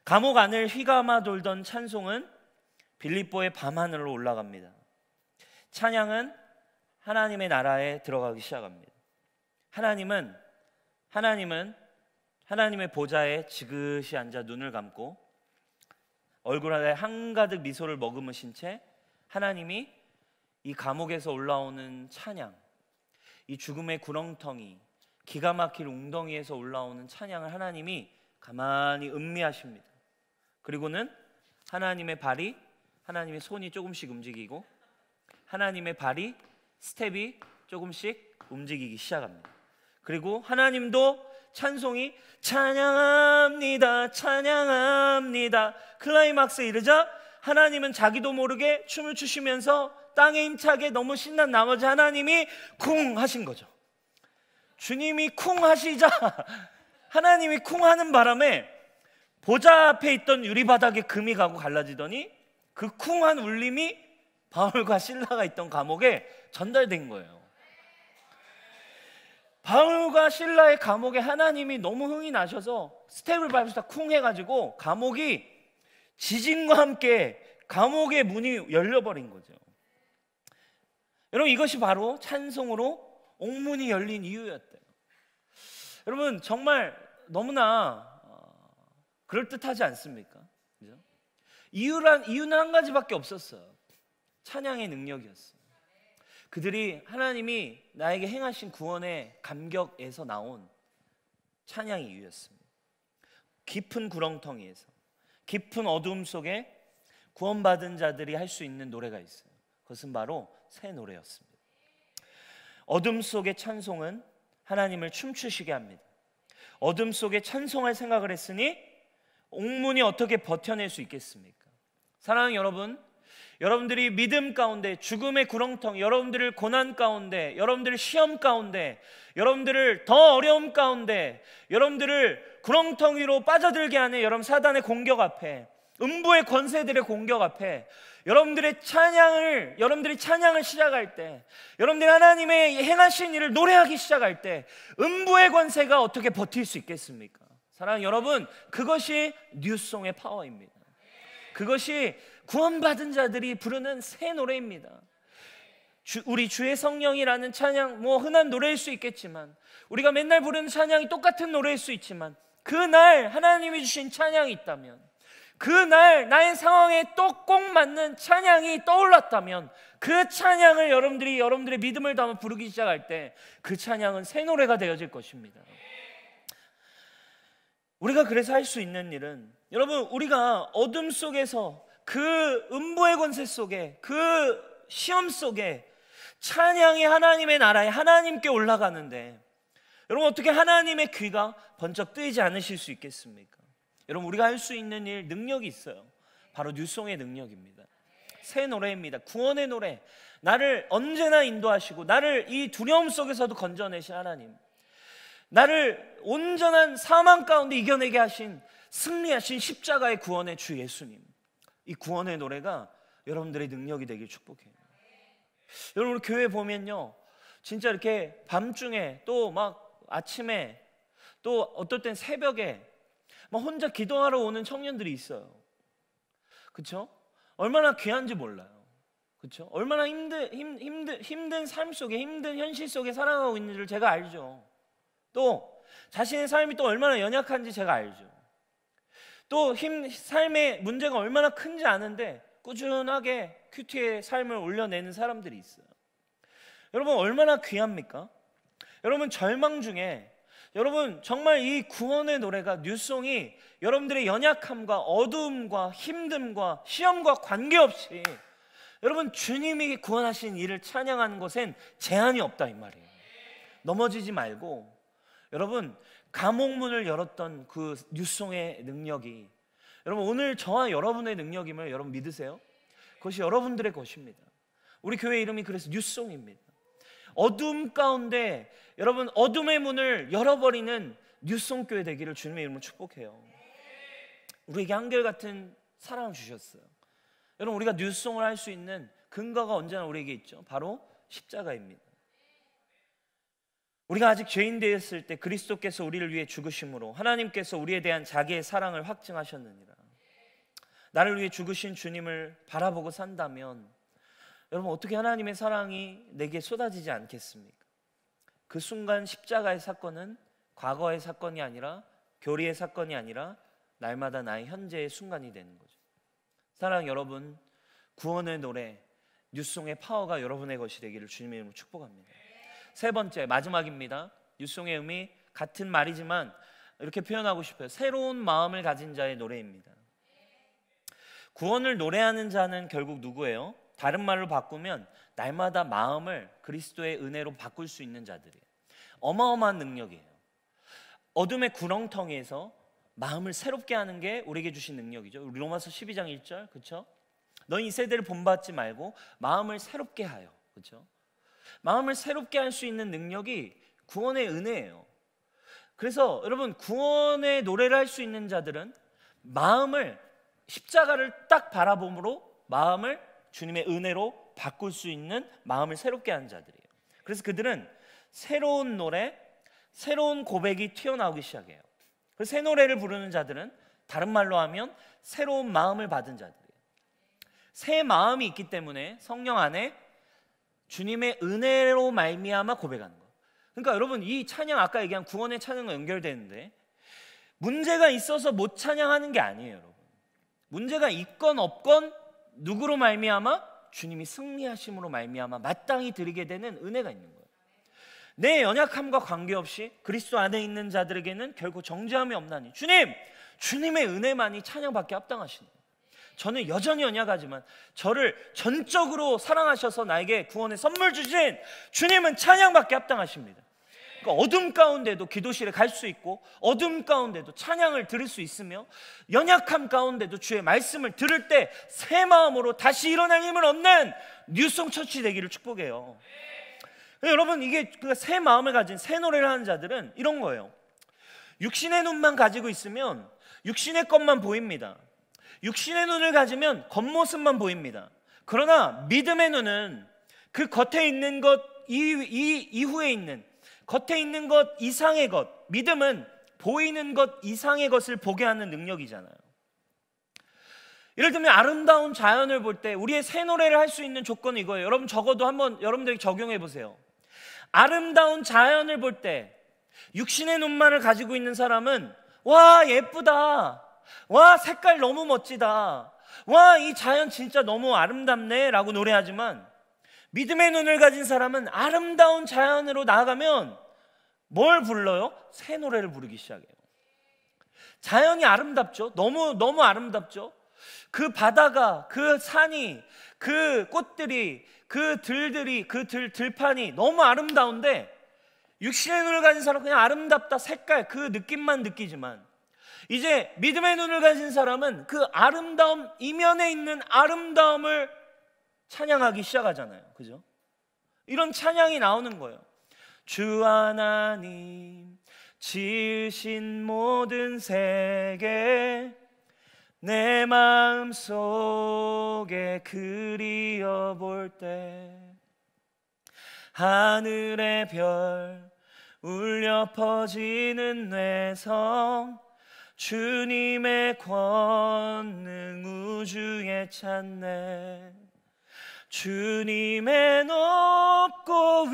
Speaker 1: 감옥 안을 휘감아 돌던 찬송은 빌립보의 밤하늘로 올라갑니다. 찬양은 하나님의 나라에 들어가기 시작합니다. 하나님은 하나님의 보좌에 지그시 앉아 눈을 감고 얼굴에 한가득 미소를 머금으신 채 하나님이 이 감옥에서 올라오는 찬양, 이 죽음의 구렁텅이, 기가 막힐 웅덩이에서 올라오는 찬양을 하나님이 가만히 음미하십니다. 그리고는 하나님의 발이, 하나님의 손이 조금씩 움직이고 하나님의 발이, 스텝이 조금씩 움직이기 시작합니다. 그리고 하나님도 찬송이 찬양합니다, 찬양합니다 클라이막스에 이르자 하나님은 자기도 모르게 춤을 추시면서 땅에 힘차게 너무 신난 나머지 하나님이 쿵 하신 거죠. 주님이 쿵 하시자 하나님이 쿵 하는 바람에 보좌 앞에 있던 유리바닥에 금이 가고 갈라지더니 그 쿵한 울림이 바울과 실라가 있던 감옥에 전달된 거예요. 바울과 실라의 감옥에 하나님이 너무 흥이 나셔서 스텝을 밟으시다 쿵 해가지고 감옥이 지진과 함께 감옥의 문이 열려버린 거죠. 여러분, 이것이 바로 찬송으로 옥문이 열린 이유였대요. 여러분, 정말 너무나 그럴듯하지 않습니까? 그죠? 이유는 한 가지밖에 없었어요. 찬양의 능력이었어요. 그들이 하나님이 나에게 행하신 구원의 감격에서 나온 찬양의 이유였습니다. 깊은 구렁텅이에서, 깊은 어두움 속에 구원받은 자들이 할 수 있는 노래가 있어요. 그것은 바로 새 노래였습니다. 어둠 속의 찬송은 하나님을 춤추시게 합니다. 어둠 속에 찬송할 생각을 했으니 옥문이 어떻게 버텨낼 수 있겠습니까? 사랑하는 여러분, 여러분들이 믿음 가운데, 죽음의 구렁텅이, 여러분들을 고난 가운데, 여러분들을 시험 가운데, 여러분들을 더 어려움 가운데, 여러분들을 구렁텅이로 빠져들게 하는 여러분 사단의 공격 앞에, 음부의 권세들의 공격 앞에 여러분들이 찬양을 시작할 때, 여러분들이 하나님의 행하신 일을 노래하기 시작할 때 음부의 권세가 어떻게 버틸 수 있겠습니까? 사랑하는 여러분, 그것이 뉴송의 파워입니다. 그것이 구원받은 자들이 부르는 새 노래입니다. 우리 주의 성령이라는 찬양, 흔한 노래일 수 있겠지만, 우리가 맨날 부르는 찬양이 똑같은 노래일 수 있지만, 그날 하나님이 주신 찬양이 있다면, 그날 나의 상황에 또 꼭 맞는 찬양이 떠올랐다면, 그 찬양을 여러분들의 믿음을 담아 부르기 시작할 때 그 찬양은 새 노래가 되어질 것입니다. 우리가 그래서 할 수 있는 일은, 여러분, 우리가 어둠 속에서, 그 음부의 권세 속에, 그 시험 속에 찬양이 하나님의 나라에 하나님께 올라가는데, 여러분, 어떻게 하나님의 귀가 번쩍 뜨이지 않으실 수 있겠습니까? 여러분, 우리가 할 수 있는 일, 능력이 있어요. 바로 뉴송의 능력입니다. 새 노래입니다. 구원의 노래. 나를 언제나 인도하시고 나를 이 두려움 속에서도 건져내신 하나님, 나를 온전한 사망 가운데 이겨내게 하신, 승리하신 십자가의 구원의 주 예수님, 이 구원의 노래가 여러분들의 능력이 되길 축복해요. 여러분, 우리 교회 보면요, 진짜 이렇게 밤중에 또 막 아침에 또 어떨 땐 새벽에 막 혼자 기도하러 오는 청년들이 있어요. 그렇죠? 얼마나 귀한지 몰라요. 그렇죠? 얼마나 힘든 삶 속에, 힘든 현실 속에 살아가고 있는지를 제가 알죠. 또 자신의 삶이 또 얼마나 연약한지 제가 알죠. 또 삶의 문제가 얼마나 큰지 아는데 꾸준하게 큐티의 삶을 올려내는 사람들이 있어요. 여러분, 얼마나 귀합니까? 여러분, 절망 중에, 여러분, 정말 이 구원의 노래가, 뉴송이 여러분들의 연약함과 어두움과 힘듦과 시험과 관계없이 여러분, 주님이 구원하신 이를 찬양하는 것엔 제한이 없다, 이 말이에요. 넘어지지 말고, 여러분, 감옥문을 열었던 그 뉴송의 능력이 여러분 오늘 저와 여러분의 능력임을 여러분 믿으세요? 그것이 여러분들의 것입니다. 우리 교회 이름이 그래서 뉴송입니다. 어둠 가운데 여러분 어둠의 문을 열어버리는 뉴송 교회 되기를 주님의 이름으로 축복해요. 우리에게 한결같은 사랑을 주셨어요. 여러분, 우리가 뉴송을 할 수 있는 근거가 언제나 우리에게 있죠. 바로 십자가입니다. 우리가 아직 죄인 되었을 때 그리스도께서 우리를 위해 죽으심으로 하나님께서 우리에 대한 자기의 사랑을 확증하셨느니라. 나를 위해 죽으신 주님을 바라보고 산다면 여러분, 어떻게 하나님의 사랑이 내게 쏟아지지 않겠습니까? 그 순간 십자가의 사건은 과거의 사건이 아니라 교리의 사건이 아니라 날마다 나의 현재의 순간이 되는 거죠. 사랑하는 여러분, 구원의 노래 뉴송의 파워가 여러분의 것이 되기를 주님의 이름으로 축복합니다. 세 번째, 마지막입니다. 뉴송의 의미 같은 말이지만 이렇게 표현하고 싶어요. 새로운 마음을 가진 자의 노래입니다. 구원을 노래하는 자는 결국 누구예요? 다른 말로 바꾸면 날마다 마음을 그리스도의 은혜로 바꿀 수 있는 자들이에요. 어마어마한 능력이에요. 어둠의 구렁텅이에서 마음을 새롭게 하는 게 우리에게 주신 능력이죠. 우리 로마서 12장 1절, 그렇죠? 너희 이 세대를 본받지 말고 마음을 새롭게 하여, 그렇죠? 마음을 새롭게 할 수 있는 능력이 구원의 은혜예요. 그래서 여러분, 구원의 노래를 할 수 있는 자들은 마음을, 십자가를 딱 바라봄으로 마음을 주님의 은혜로 바꿀 수 있는, 마음을 새롭게 하는 자들이에요. 그래서 그들은 새로운 노래, 새로운 고백이 튀어나오기 시작해요. 그래서 새 노래를 부르는 자들은 다른 말로 하면 새로운 마음을 받은 자들이에요. 새 마음이 있기 때문에 성령 안에 주님의 은혜로 말미암아 고백하는 거예요. 그러니까 여러분, 이 찬양, 아까 얘기한 구원의 찬양과 연결되는데 문제가 있어서 못 찬양하는 게 아니에요. 여러분, 문제가 있건 없건 누구로 말미암아? 주님이 승리하심으로 말미암아 마땅히 드리게 되는 은혜가 있는 거예요. 내 연약함과 관계없이 그리스도 안에 있는 자들에게는 결코 정죄함이 없나니 주님의 은혜만이 찬양받게 합당하시는 거예요. 저는 여전히 연약하지만 저를 전적으로 사랑하셔서 나에게 구원의 선물 주신 주님은 찬양받게 합당하십니다. 그러니까 어둠 가운데도 기도실에 갈 수 있고, 어둠 가운데도 찬양을 들을 수 있으며, 연약함 가운데도 주의 말씀을 들을 때 새 마음으로 다시 일어날 힘을 얻는 뉴송 처치 되기를 축복해요. 여러분, 이게 새 마음을 가진, 새 노래를 하는 자들은 이런 거예요. 육신의 눈만 가지고 있으면 육신의 것만 보입니다. 육신의 눈을 가지면 겉모습만 보입니다. 그러나 믿음의 눈은 그 겉에 있는 것 이후에 있는, 겉에 있는 것 이상의 것, 믿음은 보이는 것 이상의 것을 보게 하는 능력이잖아요. 예를 들면 아름다운 자연을 볼 때 우리의 새 노래를 할 수 있는 조건이 이거예요. 여러분, 적어도 한번 여러분들이 적용해 보세요. 아름다운 자연을 볼 때 육신의 눈만을 가지고 있는 사람은 와, 예쁘다, 와, 색깔 너무 멋지다, 와, 이 자연 진짜 너무 아름답네 라고 노래하지만, 믿음의 눈을 가진 사람은 아름다운 자연으로 나아가면 뭘 불러요? 새 노래를 부르기 시작해요. 자연이 아름답죠. 너무 아름답죠. 그 바다가, 그 산이, 그 꽃들이, 그 들들이, 그 들판이 너무 아름다운데 육신의 눈을 가진 사람은 그냥 아름답다, 색깔, 그 느낌만 느끼지만, 이제 믿음의 눈을 가진 사람은 그 아름다움, 이면에 있는 아름다움을 찬양하기 시작하잖아요. 그죠? 이런 찬양이 나오는 거예요. 주 하나님 지으신 모든 세계 내 마음 속에 그리어 볼 때 하늘의 별 울려 퍼지는 뇌성 주님의 권능 우주에 찾네. 주님의 높고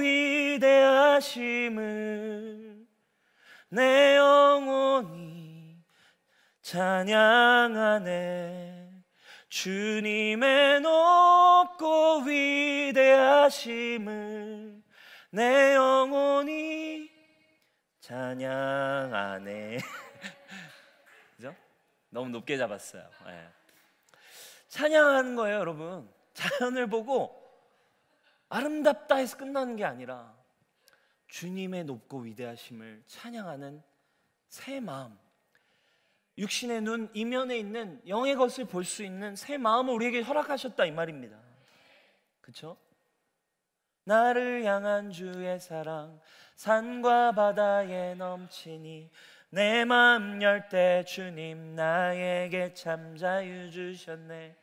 Speaker 1: 위대하심을 내 영혼이 찬양하네. 주님의 높고 위대하심을 내 영혼이 찬양하네. 그죠? 너무 높게 잡았어요. 네. 찬양하는 거예요, 여러분. 자연을 보고 아름답다 해서 끝나는 게 아니라 주님의 높고 위대하심을 찬양하는 새 마음, 육신의 눈 이면에 있는 영의 것을 볼 수 있는 새 마음을 우리에게 허락하셨다 이 말입니다. 그렇죠? 나를 향한 주의 사랑 산과 바다에 넘치니 내 마음 열 때 주님 나에게 참 자유 주셨네.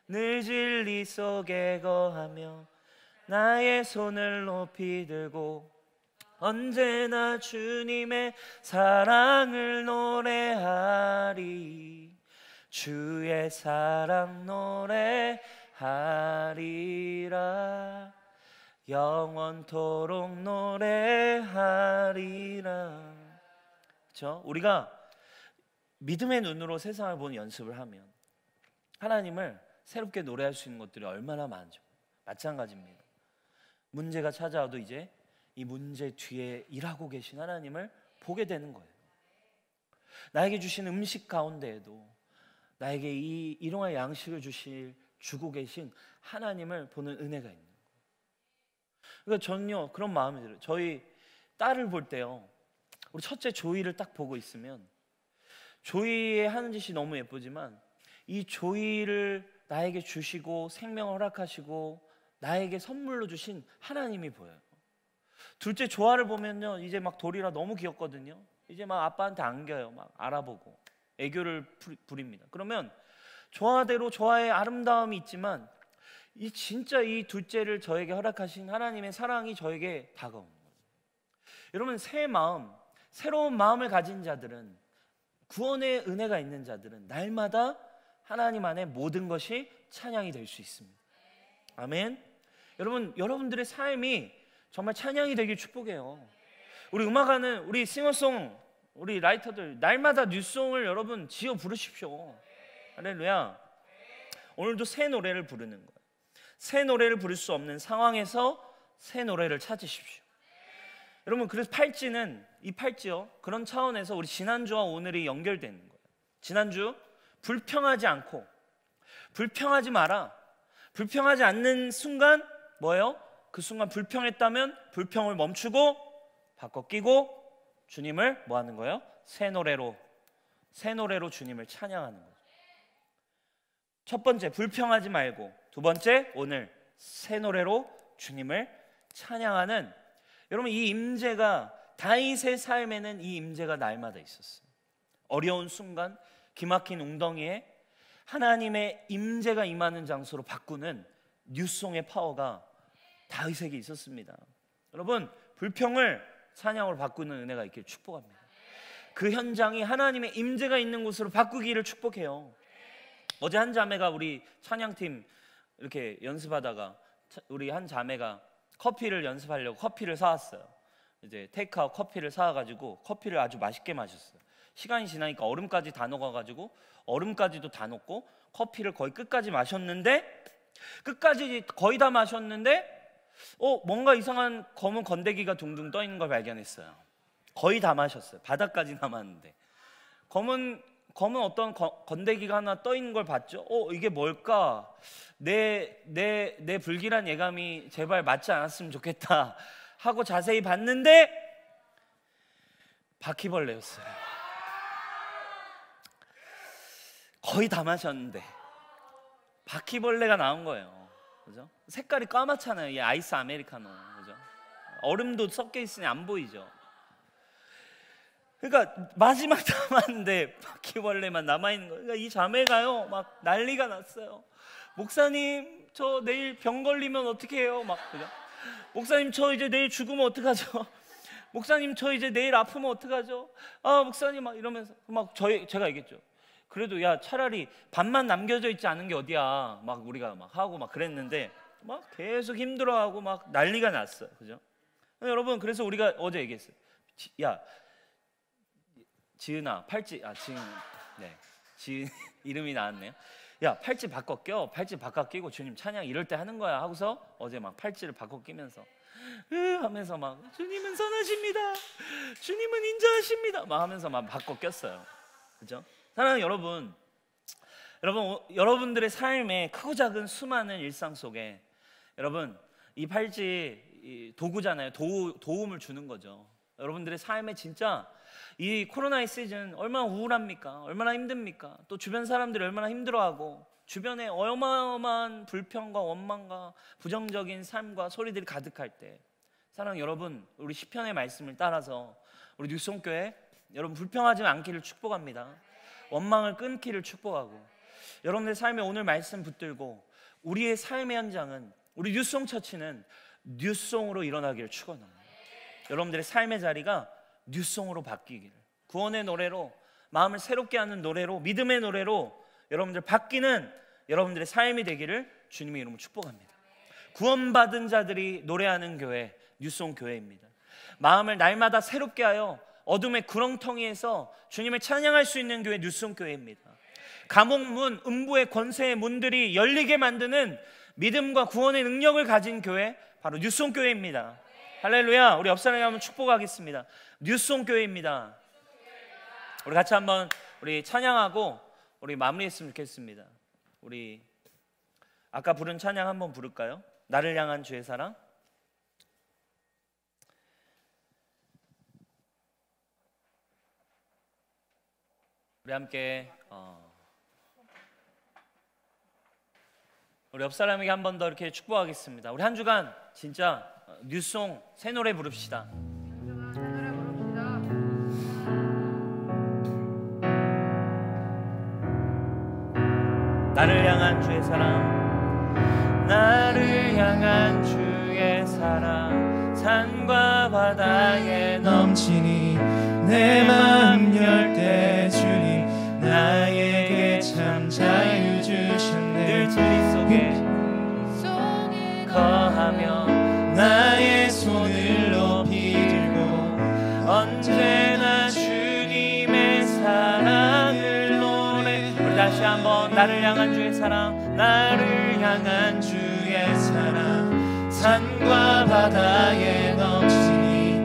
Speaker 1: 늘 진리 속에 거하며 나의 손을 높이 들고 언제나 주님의 사랑을 노래하리. 주의 사랑 노래하리라. 영원토록 노래하리라. 그렇죠? 우리가 믿음의 눈으로 세상을 보는 연습을 하면 하나님을 새롭게 노래할 수 있는 것들이 얼마나 많죠. 마찬가지입니다. 문제가 찾아와도 이제 이 문제 뒤에 일하고 계신 하나님을 보게 되는 거예요. 나에게 주신 음식 가운데에도 나에게 이 일용할 양식을 주고 계신 하나님을 보는 은혜가 있는 거예요. 그러니까 저는요 그런 마음이 들어요. 저희 딸을 볼 때요, 우리 첫째 조이를 딱 보고 있으면 조이의 하는 짓이 너무 예쁘지만 이 조이를 나에게 주시고 생명을 허락하시고 나에게 선물로 주신 하나님이 보여요. 둘째 조아를 보면요, 이제 막 돌이라 너무 귀엽거든요. 이제 막 아빠한테 안겨요. 막 알아보고 애교를 부립니다. 그러면 조아대로 조아의 아름다움이 있지만 이 진짜 이 둘째를 저에게 허락하신 하나님의 사랑이 저에게 다가오는 거예요. 여러분, 새로운 마음을 가진 자들은, 구원의 은혜가 있는 자들은 날마다 하나님 안에 모든 것이 찬양이 될 수 있습니다. 아멘. 여러분, 여러분들의 삶이 정말 찬양이 되길 축복해요. 우리 음악하는 우리 싱어송, 우리 라이터들 날마다 뉴송을 여러분 지어 부르십시오. 할렐루야. 오늘도 새 노래를 부르는 거예요. 새 노래를 부를 수 없는 상황에서 새 노래를 찾으십시오. 여러분, 그래서 이 팔찌요, 그런 차원에서 우리 지난주와 오늘이 연결되는 거예요. 지난주 불평하지 않고, 불평하지 마라. 불평하지 않는 순간 뭐예요? 그 순간 불평했다면 불평을 멈추고 바꿔 끼고 주님을 뭐 하는 거예요? 새 노래로 주님을 찬양하는 거죠. 첫 번째, 불평하지 말고, 두 번째, 오늘 새 노래로 주님을 찬양하는, 여러분, 이 임재가, 다윗의 삶에는 이 임재가 날마다 있었어요. 어려운 순간, 기막힌 웅덩이에 하나님의 임재가 임하는 장소로 바꾸는 뉴송의 파워가 다윗에게 있었습니다. 여러분, 불평을 찬양으로 바꾸는 은혜가 있기를 축복합니다. 그 현장이 하나님의 임재가 있는 곳으로 바꾸기를 축복해요. 어제 한 자매가 우리 찬양팀 이렇게 연습하다가 우리 한 자매가 커피를 연습하려고 커피를 사왔어요. 이제 테이크아웃 커피를 사와가지고 커피를 아주 맛있게 마셨어요. 시간이 지나니까 얼음까지 다 녹아가지고 얼음까지도 다 녹고 커피를 거의 끝까지 마셨는데, 끝까지 거의 다 마셨는데 뭔가 이상한 검은 건더기가 둥둥 떠 있는 걸 발견했어요. 거의 다 마셨어요. 바닥까지 남았는데 검은 어떤 건더기가 하나 떠 있는 걸 봤죠. 이게 뭘까? 내 불길한 예감이 제발 맞지 않았으면 좋겠다 하고 자세히 봤는데 바퀴벌레였어요. 거의 다 마셨는데 바퀴벌레가 나온 거예요. 그죠? 색깔이 까맣잖아요. 이 아이스 아메리카노. 그죠? 얼음도 섞여 있으니 안 보이죠. 그러니까 마지막 남았는데 바퀴벌레만 남아있는 거예요. 그러니까 이 자매가요 막 난리가 났어요. 목사님, 저 내일 병 걸리면 어떻게 해요? 막, 그죠? 목사님, 저 이제 내일 죽으면 어떡하죠? 목사님, 저 이제 내일 아프면 어떡하죠? 목사님, 막 이러면서 막 제가 얘기했죠. 그래도 야, 차라리 반만 남겨져 있지 않은 게 어디야? 막 우리가 막 하고 막 그랬는데 막 계속 힘들어하고 막 난리가 났어요. 그죠? 여러분, 그래서 우리가 어제 얘기했어요. 야, 지은아, 팔찌, 지은 이름이 나왔네요. 야, 팔찌 바꿔 껴. 팔찌 바꿔 끼고 주님 찬양 이럴 때 하는 거야 하고서 어제 막 팔찌를 바꿔 끼면서 하면서 막 주님은 선하십니다, 주님은 인자하십니다 막 하면서 막 바꿔 꼈어요. 그죠? 사랑하는 여러분들의 삶에 크고 작은 수많은 일상 속에 여러분, 이 팔찌 도구잖아요. 도움을 주는 거죠. 여러분들의 삶에 진짜 이 코로나의 시즌 얼마나 우울합니까? 얼마나 힘듭니까? 또 주변 사람들이 얼마나 힘들어하고 주변에 어마어마한 불평과 원망과 부정적인 삶과 소리들이 가득할 때, 사랑하는 여러분, 우리 시편의 말씀을 따라서 우리 뉴송교회 여러분 불평하지 않기를 축복합니다. 원망을 끊기를 축복하고, 여러분의 삶에 오늘 말씀 붙들고 우리의 삶의 현장은, 우리 뉴송 처치는 뉴송으로 일어나기를 축원합니다. 여러분들의 삶의 자리가 뉴송으로 바뀌기를, 구원의 노래로, 마음을 새롭게 하는 노래로, 믿음의 노래로 여러분들 바뀌는 여러분들의 삶이 되기를 주님의 이름으로 축복합니다. 구원받은 자들이 노래하는 교회, 뉴송 교회입니다. 마음을 날마다 새롭게 하여 어둠의 구렁텅이에서 주님을 찬양할 수 있는 교회, 뉴송 교회입니다. 감옥문, 음부의 권세의 문들이 열리게 만드는 믿음과 구원의 능력을 가진 교회, 바로 뉴송교회입니다. 할렐루야. 우리 옆 사람에게 한번 축복하겠습니다. 뉴송교회입니다. 우리 같이 한번 우리 찬양하고 우리 마무리했으면 좋겠습니다. 우리 아까 부른 찬양 한번 부를까요? 나를 향한 주의 사랑. 우리 함께 우리 옆 사람에게 한 번 더 이렇게 축복하겠습니다. 우리 한 주간 진짜 뉴송 새 노래 부릅시다. 나를 향한 주의 사랑, 나를 향한 주의 사랑, 산과 바다에
Speaker 2: 넘치니 내 마음 열 때 주님 나에게 참 자유 주셨네.
Speaker 1: 늘 진리 속에 거하며
Speaker 2: 나의 손을 높이 들고
Speaker 1: 언제나 주님의 사랑을 노래. 우리 다시 한번 나를 향한 주의 사랑, 나를 향한 주의 사랑,
Speaker 2: 산과 바다에 넘치니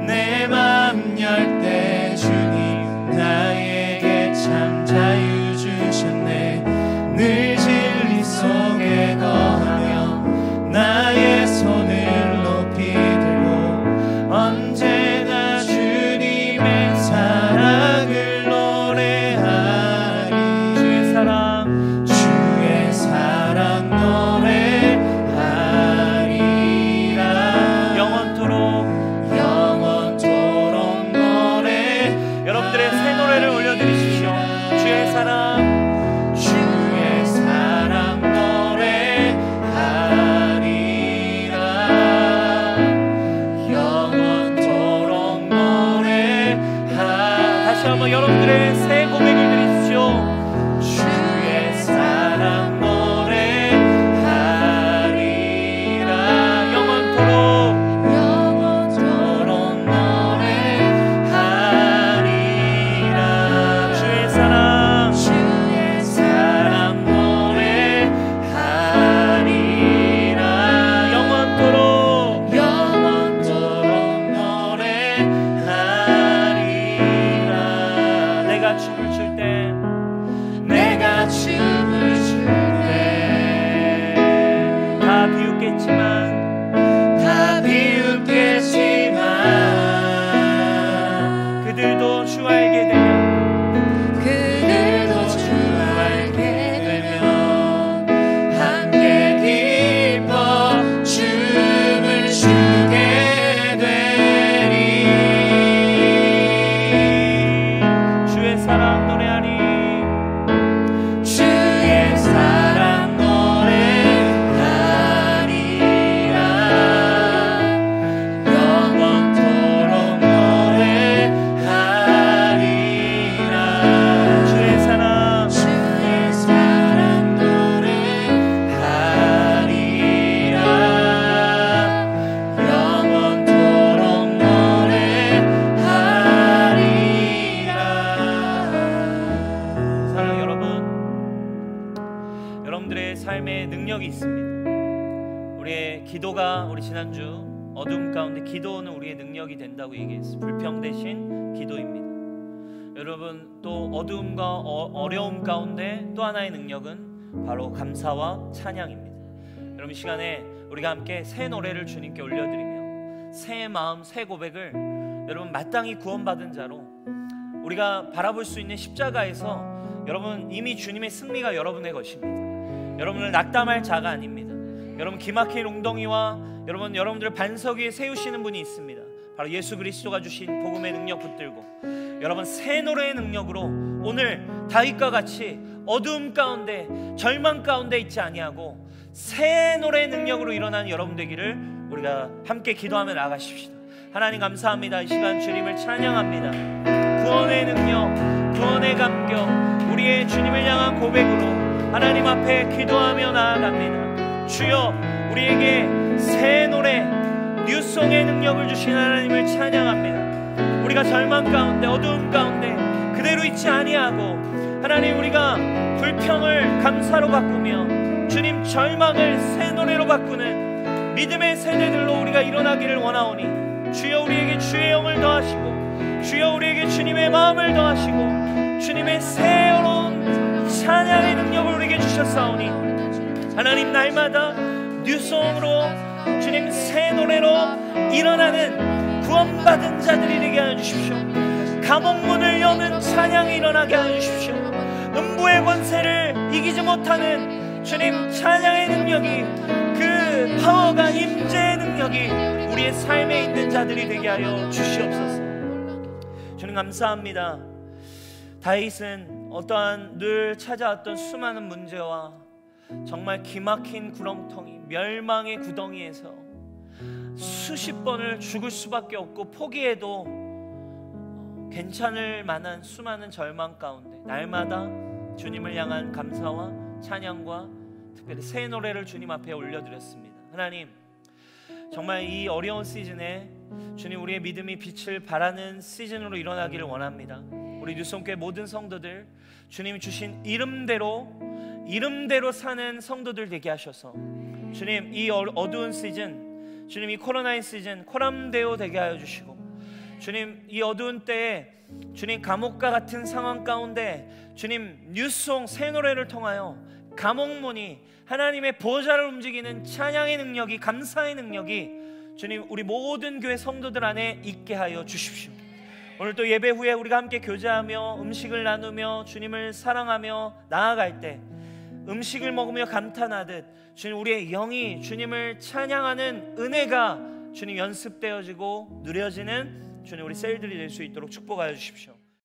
Speaker 2: 내 마음 열 때 주님 나에게 참 자유 주셨네. 늘 진리 속에 거하며 나의 손을 높이 들고 언제나 주님의 사랑을 노래하리.
Speaker 1: 주의 사랑,
Speaker 2: 주의 사랑 노래하리라.
Speaker 1: 영원토록
Speaker 2: 노래.
Speaker 1: 여러분들의 새 노래를 올려드리십시오. 주의 사랑,
Speaker 2: 주의 사랑 노래하리라. 영원토록 노래하리라.
Speaker 1: 다시 한번 여러분들의 새 고백을 드리십시오.
Speaker 2: 주의 사랑 노래하리라.
Speaker 1: 영원토록
Speaker 2: 노래하리라.
Speaker 1: 주의 사랑,
Speaker 2: 주의 사랑 노래하리라.
Speaker 1: 영원토록
Speaker 2: 노래하리라.
Speaker 1: 내가 춤을 출 때,
Speaker 2: 내가 춤을 출 때
Speaker 1: 다 비웃겠지만
Speaker 2: 다 비웃겠지만
Speaker 1: 그들도 주 알게 되면
Speaker 2: 그들도 주 알게 되면 함께 기뻐 춤을 추게 되리.
Speaker 1: 주의 사랑 노래하리.
Speaker 2: 주의 사랑 노래하리라. 영원토록 노래하리라.
Speaker 1: 주의 사랑,
Speaker 2: 주의 사랑 노래하리라. 영원토록 노래하리라.
Speaker 1: 사랑 여러분, 여러분들의 삶에 능력이 있습니다. 우리의 기도가, 우리 지난주 어둠 가운데 기도는 우리의 능력이 된다고 얘기했어요. 불평 대신 기도입니다. 여러분, 또 어두움과 어려움 가운데 또 하나의 능력은 바로 감사와 찬양입니다. 여러분, 이 시간에 우리가 함께 새 노래를 주님께 올려드리며 새 마음, 새 고백을 여러분 마땅히 구원받은 자로 우리가 바라볼 수 있는 십자가에서 여러분 이미 주님의 승리가 여러분의 것입니다. 여러분을 낙담할 자가 아닙니다. 여러분 기막힌 웅덩이와 여러분들을 반석 위에 세우시는 분이 있습니다. 바로 예수 그리스도가 주신 복음의 능력 붙들고 여러분 새 노래의 능력으로 오늘 다윗과 같이 어두움 가운데 절망 가운데 있지 아니하고 새 노래의 능력으로 일어나는 여러분 되기를 우리가 함께 기도하며 나아가십시다. 하나님 감사합니다. 이 시간 주님을 찬양합니다. 구원의 능력, 구원의 감격, 우리의 주님을 향한 고백으로 하나님 앞에 기도하며 나아갑니다. 주여, 우리에게 새 노래, 뉴송의 능력을 주신 하나님을 찬양합니다. 우리가 절망 가운데, 어두움 가운데 그대로 있지 아니하고 하나님, 우리가 불평을 감사로 바꾸며 주님 절망을 새 노래로 바꾸는 믿음의 세대들로 우리가 일어나기를 원하오니 주여 우리에게 주의 영을 더하시고 주여 우리에게 주님의 마음을 더하시고 주님의 새로운 찬양의 능력을 우리에게 주셨사오니 하나님, 날마다 뉴송으로 주님 새 노래로 일어나는 구원받은 자들이 되게 하여 주십시오. 감옥문을 여는 찬양이 일어나게 하여 주십시오. 음부의 권세를 이기지 못하는 주님 찬양의 능력이, 그 파워가, 임재의 능력이 우리의 삶에 있는 자들이 되게 하여 주시옵소서. 주님 감사합니다. 다윗은 어떠한 늘 찾아왔던 수많은 문제와 정말 기막힌 구렁텅이, 멸망의 구덩이에서 수십 번을 죽을 수밖에 없고 포기해도 괜찮을 만한 수많은 절망 가운데 날마다 주님을 향한 감사와 찬양과 특별히 새 노래를 주님 앞에 올려드렸습니다. 하나님, 정말 이 어려운 시즌에 주님 우리의 믿음이 빛을 발하는 시즌으로 일어나기를 원합니다. 우리 뉴송교회 모든 성도들 주님 주신 이름대로 사는 성도들 되게 하셔서 주님 이 어두운 시즌, 주님 이 코로나의 시즌 코람데오 되게 하여 주시고 주님 이 어두운 때에 주님 감옥과 같은 상황 가운데 주님 뉴송 새 노래를 통하여 감옥문이 하나님의 보좌를 움직이는 찬양의 능력이, 감사의 능력이 주님 우리 모든 교회 성도들 안에 있게 하여 주십시오. 오늘 또 예배 후에 우리가 함께 교제하며 음식을 나누며 주님을 사랑하며 나아갈 때 음식을 먹으며 감탄하듯 주님 우리의 영이 주님을 찬양하는 은혜가 주님 연습되어지고 누려지는 주님 우리 셀들이 될 수 있도록 축복하여 주십시오.